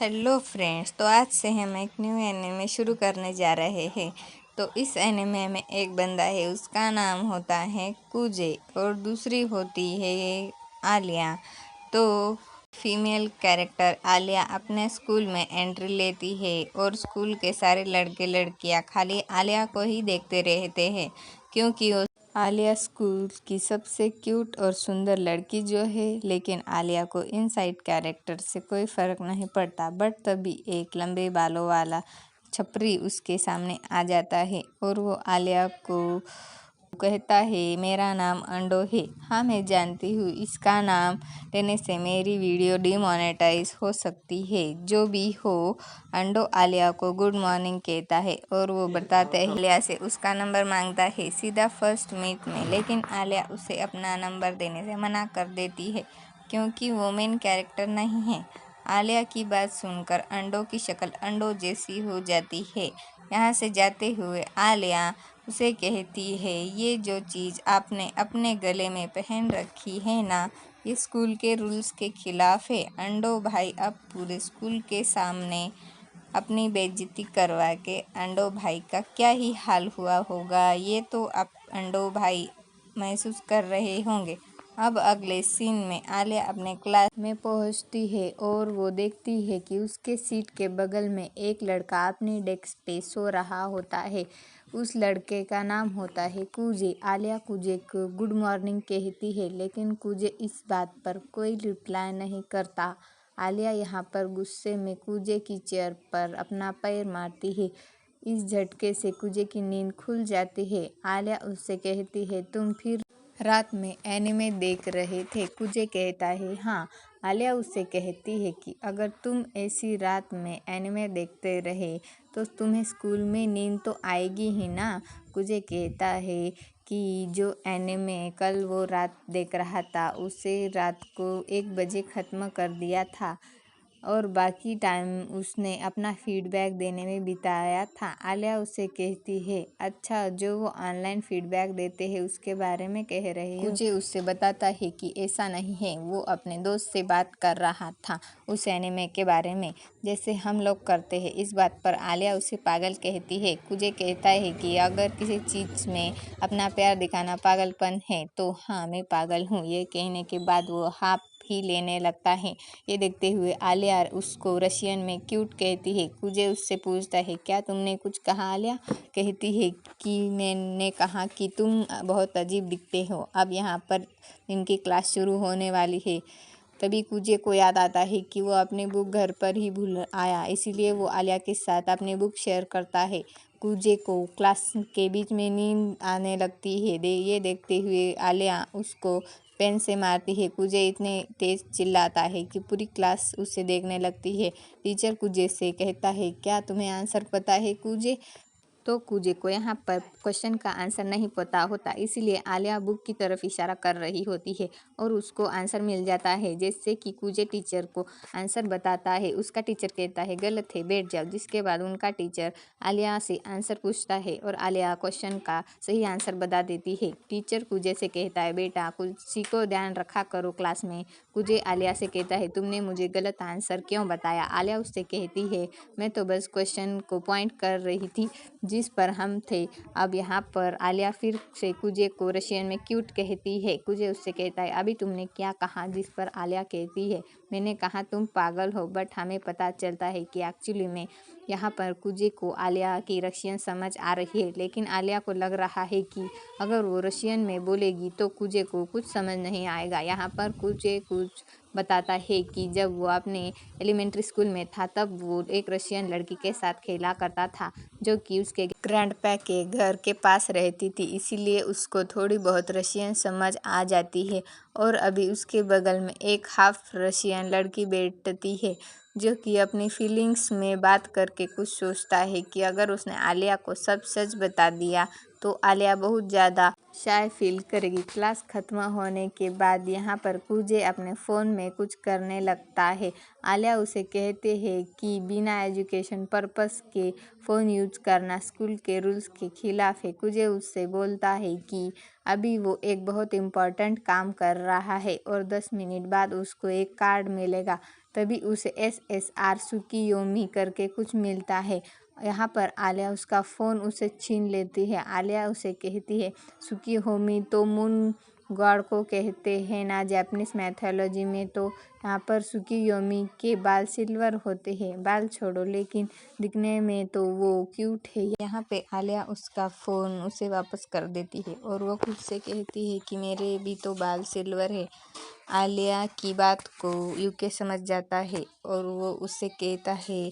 Hello friends, तो आज से हम एक न्यू एनिमे शुरू करने जा रहे हैं। तो इस एनिमे में एक बंदा है, उसका नाम होता है कुजे और दूसरी होती है आलिया। तो फीमेल कैरेक्टर आलिया अपने स्कूल में एंट्री लेती है और स्कूल के सारे लड़के लड़कियां खाली आलिया को ही देखते रहते हैं, क्योंकि वो आलिया स्कूल की सबसे क्यूट और सुंदर लड़की जो है। लेकिन आलिया को इन साइड कैरेक्टर से कोई फ़र्क नहीं पड़ता। बट तभी एक लंबे बालों वाला छपरी उसके सामने आ जाता है और वो आलिया को कहता है, मेरा नाम अंडो है। हाँ, मैं जानती हूँ इसका नाम लेने से मेरी वीडियो डिमोनेटाइज हो सकती है। जो भी हो, अंडो आलिया को गुड मॉर्निंग कहता है और वो बताते है आलिया से उसका नंबर मांगता है सीधा फर्स्ट मीट में। लेकिन आलिया उसे अपना नंबर देने से मना कर देती है, क्योंकि वो मेन कैरेक्टर नहीं है। आलिया की बात सुनकर अंडो की शक्ल अंडो जैसी हो जाती है। यहाँ से जाते हुए आलिया उसे कहती है, ये जो चीज़ आपने अपने गले में पहन रखी है ना, ये स्कूल के रूल्स के खिलाफ है। अंडो भाई अब पूरे स्कूल के सामने अपनी बेइज्जती करवा के अंडो भाई का क्या ही हाल हुआ होगा, ये तो आप अंडो भाई महसूस कर रहे होंगे। अब अगले सीन में आलिया अपने क्लास में पहुंचती है और वो देखती है कि उसके सीट के बगल में एक लड़का अपनी डेस्क पे सो रहा होता है। उस लड़के का नाम होता है कुजे। आलिया कुजे को गुड मॉर्निंग कहती है, लेकिन कुजे इस बात पर कोई रिप्लाई नहीं करता। आलिया यहाँ पर गुस्से में कुजे की चेयर पर अपना पैर मारती है। इस झटके से कुजे की नींद खुल जाती है। आलिया उससे कहती है, तुम फिर रात में एनिमे देख रहे थे? कुजे कहता है, हाँ। आलिया उससे कहती है कि अगर तुम ऐसी रात में एनिमे देखते रहे तो तुम्हें स्कूल में नींद तो आएगी ही ना। कुजे कहता है कि जो एनिमे कल वो रात देख रहा था उसे रात को 1 बजे ख़त्म कर दिया था और बाकी टाइम उसने अपना फीडबैक देने में बिताया था। आलिया उससे कहती है, अच्छा, जो वो ऑनलाइन फीडबैक देते हैं उसके बारे में कह रहे हो? मुझे उससे बताता है कि ऐसा नहीं है, वो अपने दोस्त से बात कर रहा था उस एनिमे के बारे में, जैसे हम लोग करते हैं। इस बात पर आलिया उसे पागल कहती है। कुजे कहता है कि अगर किसी चीज़ में अपना प्यार दिखाना पागलपन है तो हाँ, मैं पागल हूँ। ये कहने के बाद वो हाफ ही लेने लगता है। ये देखते हुए आलिया उसको रशियन में क्यूट कहती है। कुजे उससे पूछता है, क्या तुमने कुछ कहा? आलिया कहती है कि मैंने कहा कि तुम बहुत अजीब दिखते हो। अब यहाँ पर इनकी क्लास शुरू होने वाली है। तभी कुजे को याद आता है कि वो अपनी बुक घर पर ही भूल आया, इसीलिए वो आलिया के साथ अपनी बुक शेयर करता है। कुजे को क्लास के बीच में नींद आने लगती है। ये देखते हुए आलिया उसको पेन से मारती है। कुजे इतने तेज चिल्लाता है कि पूरी क्लास उसे देखने लगती है। टीचर कुजे से कहता है, क्या तुम्हें आंसर पता है कुजे? तो कुजे को यहाँ पर क्वेश्चन का आंसर नहीं पता होता, इसीलिए आलिया बुक की तरफ इशारा कर रही होती है और उसको आंसर मिल जाता है। जैसे कि कुजे टीचर को आंसर बताता है, उसका टीचर कहता है, गलत है, बैठ जाओ। जिसके बाद उनका टीचर आलिया से आंसर पूछता है और आलिया क्वेश्चन का सही आंसर बता देती है। टीचर कुजे से कहता है, बेटा कुछ को ध्यान रखा करो क्लास में। कुजे आलिया से कहता है, तुमने मुझे गलत आंसर क्यों बताया? आलिया उससे कहती है, मैं तो बस क्वेश्चन को पॉइंट कर रही थी जिस पर हम थे। अब यहाँ पर आलिया फिर से कुजे को रशियन में क्यूट कहती है। कुजे उससे कहता है, अभी तुमने क्या कहा? जिस पर आलिया कहती है, मैंने कहा तुम पागल हो। बट हमें पता चलता है कि एक्चुअली में यहाँ पर कुजे को आलिया की रशियन समझ आ रही है, लेकिन आलिया को लग रहा है कि अगर वो रशियन में बोलेगी तो कुजे को कुछ समझ नहीं आएगा। यहाँ पर कुजे कुछ बताता है कि जब वो अपने एलिमेंट्री स्कूल में था तब वो एक रशियन लड़की के साथ खेला करता था, जो कि उसके ग्रैंडपा के घर के पास रहती थी, इसीलिए उसको थोड़ी बहुत रशियन समझ आ जाती है। और अभी उसके बगल में एक हाफ रशियन लड़की बैठती है, जो कि अपनी फीलिंग्स में बात करके कुछ सोचता है कि अगर उसने आलिया को सब सच बता दिया तो आलिया बहुत ज़्यादा शाय फील करेगी। क्लास ख़त्म होने के बाद यहाँ पर कुजे अपने फ़ोन में कुछ करने लगता है आलिया उसे कहते हैं कि बिना एजुकेशन पर्पस के फ़ोन यूज करना स्कूल के रूल्स के खिलाफ है। कुजे उससे बोलता है कि अभी वो एक बहुत इम्पोर्टेंट काम कर रहा है और 10 मिनट बाद उसको एक कार्ड मिलेगा। तभी उसे SSR सुकियोमी करके कुछ मिलता है। यहाँ पर आलिया उसका फ़ोन उसे छीन लेती है। आलिया उसे कहती है सुकियोमी तो मून गॉड को कहते हैं ना जापानीज मैथोलॉजी में, तो यहाँ पर सुकियोमी के बाल सिल्वर होते हैं। बाल छोड़ो, लेकिन दिखने में तो वो क्यूट है। यहाँ पे आलिया उसका फ़ोन उसे वापस कर देती है और वो खुद से कहती है कि मेरे भी तो बाल सिल्वर है। आलिया की बात को यूके समझ जाता है और वो उससे कहता है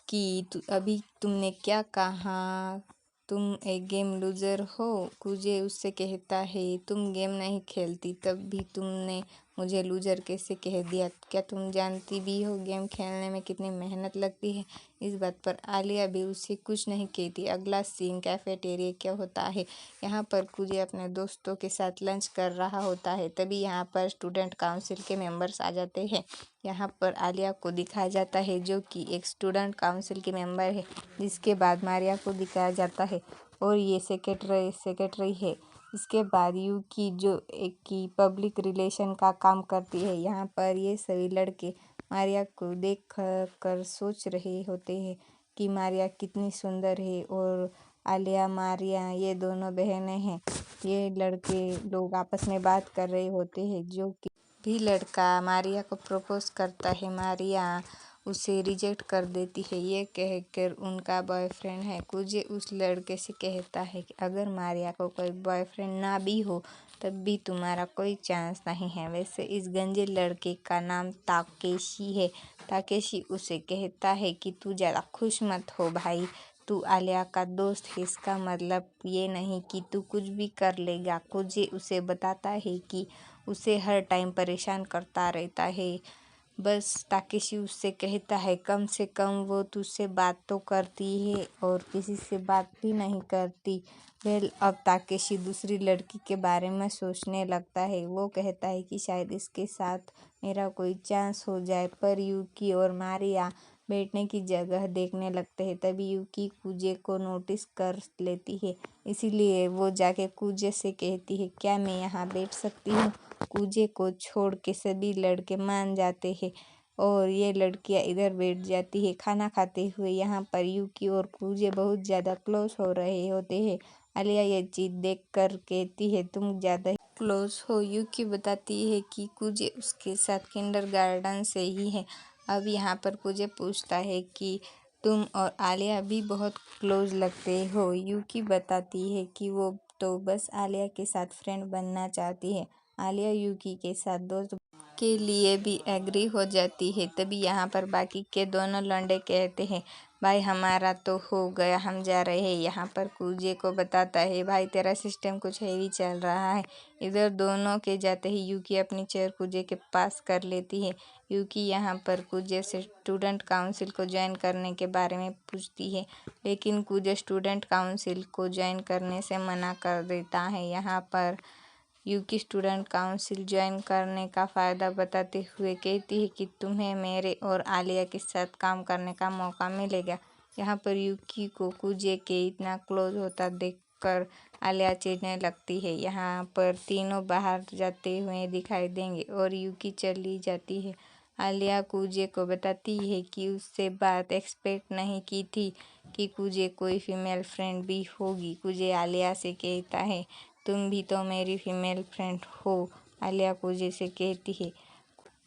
कि अभी तुमने क्या कहा, तुम एक गेम लूज़र हो। कुजे उससे कहता है तुम गेम नहीं खेलती, तब भी तुमने मुझे लूज़र कैसे कह दिया। क्या तुम जानती भी हो गेम खेलने में कितनी मेहनत लगती है। इस बात पर आलिया भी उसे कुछ नहीं कहती। अगला सीन कैफेटेरिया क्या होता है। यहाँ पर कुजे अपने दोस्तों के साथ लंच कर रहा होता है। तभी यहाँ पर स्टूडेंट काउंसिल के मेंबर्स आ जाते हैं। यहाँ पर आलिया को दिखाया जाता है जो कि एक स्टूडेंट काउंसिल के मेंबर है, जिसके बाद मारिया को दिखाया जाता है और ये सेक्रेटरी है। इसके बाद यूकी जो एक की पब्लिक रिलेशन का काम करती है। यहाँ पर ये सभी लड़के मारिया को देख कर सोच रहे होते हैं कि मारिया कितनी सुंदर है और आलिया मारिया ये दोनों बहनें हैं। ये लड़के लोग आपस में बात कर रहे होते हैं। जो कि भी लड़का मारिया को प्रपोज करता है, मारिया उसे रिजेक्ट कर देती है। ये कहकर उनका बॉयफ्रेंड है। कुजे उस लड़के से कहता है कि अगर मारिया को कोई बॉयफ्रेंड ना भी हो तब भी तुम्हारा कोई चांस नहीं है। वैसे इस गंजे लड़के का नाम ताकेशी है। ताकेशी उसे कहता है कि तू ज़्यादा खुश मत हो भाई, तू आलिया का दोस्त है, इसका मतलब ये नहीं कि तू कुछ भी कर लेगा। कुजे उसे बताता है कि उसे हर टाइम परेशान करता रहता है। बस ताकेशी उससे कहता है कम से कम वो तुझसे बात तो करती है और किसी से बात भी नहीं करती। अब ताकेशी दूसरी लड़की के बारे में सोचने लगता है। वो कहता है कि शायद इसके साथ मेरा कोई चांस हो जाए। पर यूकी और मारिया बैठने की जगह देखने लगते हैं। तभी यूकी कुजे को नोटिस कर लेती है, इसीलिए वो जाके कुजे से कहती है क्या मैं यहाँ बैठ सकती हूँ। कुजे को छोड़ के सभी लड़के मान जाते हैं और ये लड़कियां इधर बैठ जाती है खाना खाते हुए। यहाँ पर यूकी और कुजे बहुत ज़्यादा क्लोज हो रहे होते हैं। आलिया ये चीज़ देख कर कहती है तुम ज़्यादा क्लोज हो। यूकी बताती है कि कुजे उसके साथ किंडरगार्टन से ही है। अब यहाँ पर कुजे पूछता है कि तुम और आलिया भी बहुत क्लोज लगते हो। यूकी बताती है कि वो तो बस आलिया के साथ फ्रेंड बनना चाहती है। आलिया यूकी के साथ दोस्त के लिए भी एग्री हो जाती है। तभी यहाँ पर बाकी के दोनों लौंडे कहते हैं भाई हमारा तो हो गया, हम जा रहे हैं। यहाँ पर कुजे को बताता है भाई तेरा सिस्टम कुछ हैवी चल रहा है। इधर दोनों के जाते ही यूकी अपनी चेयर कुजे के पास कर लेती है। यूकी यहाँ पर कुजे से स्टूडेंट काउंसिल को ज्वाइन करने के बारे में पूछती है, लेकिन कुजे स्टूडेंट काउंसिल को ज्वाइन करने से मना कर देता है। यहाँ पर यूकी स्टूडेंट काउंसिल ज्वाइन करने का फ़ायदा बताते हुए कहती है कि तुम्हें मेरे और आलिया के साथ काम करने का मौका मिलेगा। यहाँ पर यूकी को कुजे के इतना क्लोज होता देखकर आलिया चिढ़ने लगती है। यहाँ पर तीनों बाहर जाते हुए दिखाई देंगे और यूकी चली जाती है। आलिया कुजे को बताती है कि उससे बात एक्सपेक्ट नहीं की थी कि कुजे कोई फीमेल फ्रेंड भी होगी। कुजे आलिया से कहता है तुम भी तो मेरी फीमेल फ्रेंड हो। आलिया कुजे से कहती है।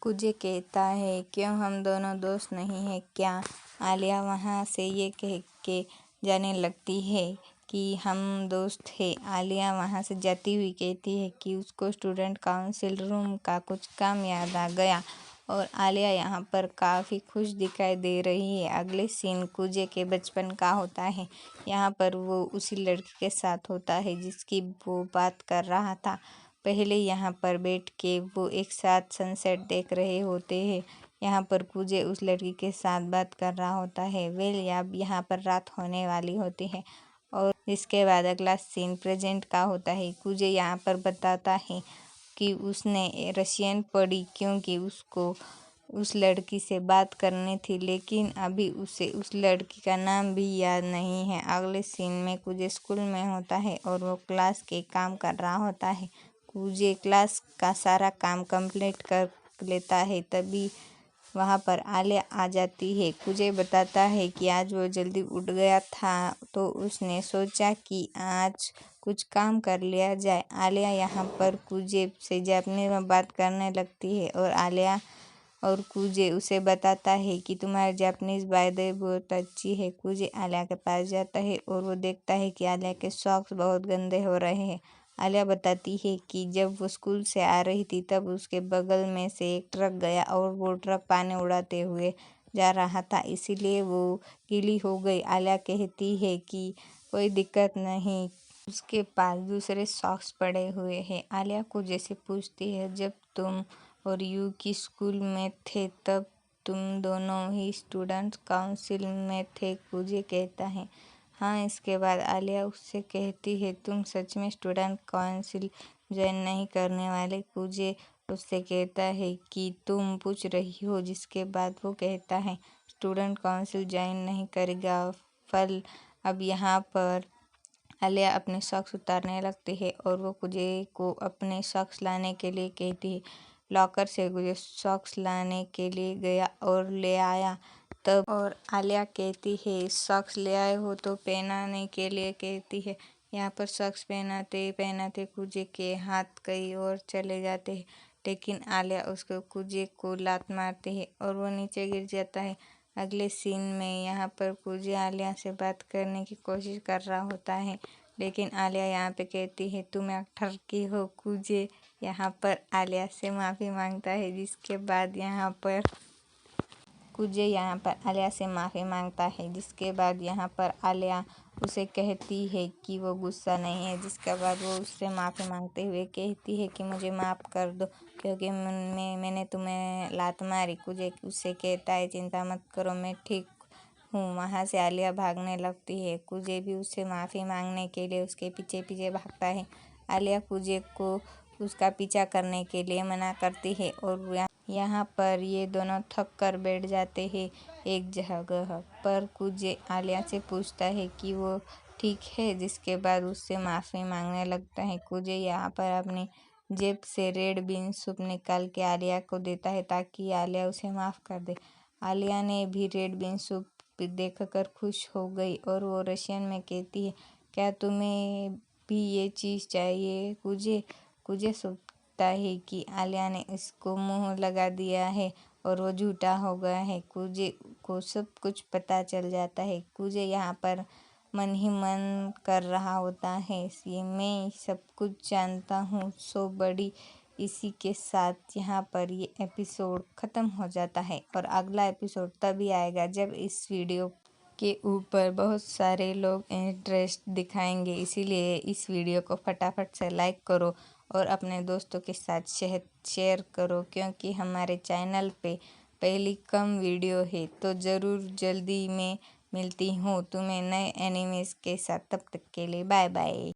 कुजे कहता है क्यों हम दोनों दोस्त नहीं हैं क्या। आलिया वहाँ से ये कह के जाने लगती है कि हम दोस्त हैं। आलिया वहाँ से जाती हुई कहती है कि उसको स्टूडेंट काउंसिल रूम का कुछ काम याद आ गया और आलिया यहाँ पर काफ़ी खुश दिखाई दे रही है। अगले सीन कुजे के बचपन का होता है। यहाँ पर वो उसी लड़की के साथ होता है जिसकी वो बात कर रहा था पहले। यहाँ पर बैठ के वो एक साथ सनसेट देख रहे होते हैं। यहाँ पर कुजे उस लड़की के साथ बात कर रहा होता है। अब यहाँ पर रात होने वाली होती है और इसके बाद अगला सीन प्रेजेंट का होता है। कुजे यहाँ पर बताता है कि उसने रशियन पढ़ी क्योंकि उसको उस लड़की से बात करनी थी, लेकिन अभी उसे उस लड़की का नाम भी याद नहीं है। अगले सीन में कुजे स्कूल में होता है और वो क्लास के काम कर रहा होता है। कुजे क्लास का सारा काम कंप्लीट कर लेता है, तभी वहाँ पर आलिया आ जाती है। कुजे बताता है कि आज वो जल्दी उठ गया था तो उसने सोचा कि आज कुछ काम कर लिया जाए। आलिया यहाँ पर कुजे से जापानीज में बात करने लगती है और आलिया और कुजे उसे बताता है कि तुम्हारी जापानीज बाय द वे बहुत अच्छी है। कुजे आलिया के पास जाता है और वो देखता है कि आलिया के सॉक्स बहुत गंदे हो रहे हैं। आलिया बताती है कि जब वो स्कूल से आ रही थी तब उसके बगल में से एक ट्रक गया और वो ट्रक पानी उड़ाते हुए जा रहा था, इसीलिए वो गीली हो गई। आलिया कहती है कि कोई दिक्कत नहीं, उसके पास दूसरे सॉक्स पड़े हुए हैं। आलिया कुजे से पूछती है, जब तुम और यूकी स्कूल में थे तब तुम दोनों ही स्टूडेंट काउंसिल में थे? कुजे कहता है हाँ। इसके बाद आलिया उससे कहती है, तुम सच में स्टूडेंट काउंसिल ज्वाइन नहीं करने वाले? कुजे उससे कहता है कि तुम पूछ रही हो, जिसके बाद वो कहता है स्टूडेंट काउंसिल ज्वाइन नहीं करेगा फल। अब यहाँ पर आलिया अपने सॉक्स उतारने लगती है और वो कुजे को अपने सॉक्स लाने के लिए कहती है। लॉकर से कुजे सॉक्स लाने के लिए गया और ले आया तब और आलिया कहती है सॉक्स ले आए हो तो पहनाने के लिए कहती है। यहाँ पर सॉक्स पहनाते पहनाते कुजे के हाथ कहीं और चले जाते हैं, लेकिन आलिया उसको कुजे को लात मारती है और वो नीचे गिर जाता है। अगले सीन में यहाँ पर कुजे आलिया से बात करने की कोशिश कर रहा होता है, लेकिन आलिया यहाँ पे कहती है तुम एक ठरकी हो। कुजे यहाँ पर आलिया से माफ़ी मांगता है, जिसके बाद यहाँ पर यहाँ पर आलिया उसे कहती है कि वो गुस्सा नहीं है, जिसके बाद वो उससे माफ़ी मांगते हुए कहती है कि मुझे माफ़ कर दो क्योंकि मैंने तुम्हें लात मारी। कुजे उससे कहता है चिंता मत करो, मैं ठीक हूँ। वहाँ से आलिया भागने लगती है। कुजे भी उससे माफ़ी मांगने के लिए उसके पीछे पीछे भागता है। आलिया कुजे को उसका पीछा करने के लिए मना करती है और यहाँ पर ये दोनों थक कर बैठ जाते हैं एक जगह पर। कुजे आलिया से पूछता है कि वो ठीक है, जिसके बाद उससे माफ़ी मांगने लगता है। कुजे यहाँ पर अपनी जेब से रेड बीन सूप निकाल के आलिया को देता है ताकि आलिया उसे माफ़ कर दे। आलिया ने भी रेड बीन सूप देखकर खुश हो गई और वो रशियन में कहती है, क्या तुम्हें भी ये चीज़ चाहिए? कुजे सोचता है कि आलिया ने इसको मुंह लगा दिया है और वो झूठा हो गया है। कुजे को सब कुछ पता चल जाता है। कुजे यहाँ पर मन ही मन कर रहा होता है, ये मैं सब कुछ जानता हूँ सो बड़ी। इसी के साथ यहाँ पर ये एपिसोड ख़त्म हो जाता है और अगला एपिसोड तभी आएगा जब इस वीडियो के ऊपर बहुत सारे लोग इंटरेस्ट दिखाएंगे। इसीलिए इस वीडियो को फटाफट से लाइक करो और अपने दोस्तों के साथ शेयर करो, क्योंकि हमारे चैनल पे पहली कम वीडियो है। तो ज़रूर जल्दी में मिलती हूँ तुम्हें नए एनिमेस के साथ, तब तक के लिए बाय बाय।